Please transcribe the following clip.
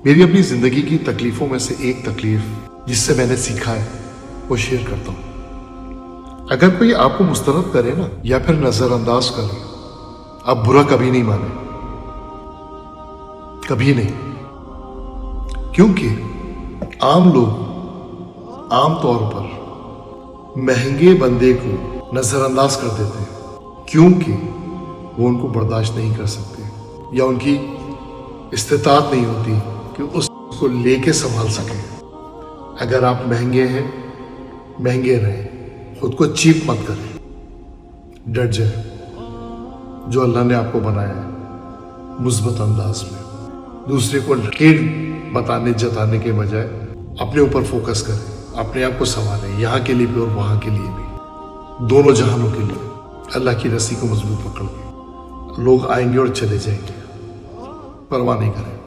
मेरी अपनी जिंदगी की तकलीफों में से एक तकलीफ जिससे मैंने सीखा है वो शेयर करता हूं। अगर कोई आपको मुस्तरद करे ना या फिर नजरअंदाज करे, आप बुरा कभी नहीं माने, कभी नहीं। क्योंकि आम लोग आम तौर पर महंगे बंदे को नजरअंदाज कर देते हैं क्योंकि वो उनको बर्दाश्त नहीं कर सकते या उनकी इस्तिताअत नहीं होती कि उसको लेके संभाल सके। अगर आप महंगे हैं, महंगे रहें, खुद को चीप मत करें, डट जाए। जो अल्लाह ने आपको बनाया है मुस्बत अंदाज में, दूसरे को लकीर बताने जताने के बजाय अपने ऊपर फोकस करें, अपने आप को संभालें, यहाँ के लिए भी और वहाँ के लिए भी, दोनों जहानों के लिए। अल्लाह की रस्सी को मजबूत पकड़ के लोग आएंगे और चले जाएंगे, परवाह नहीं करें।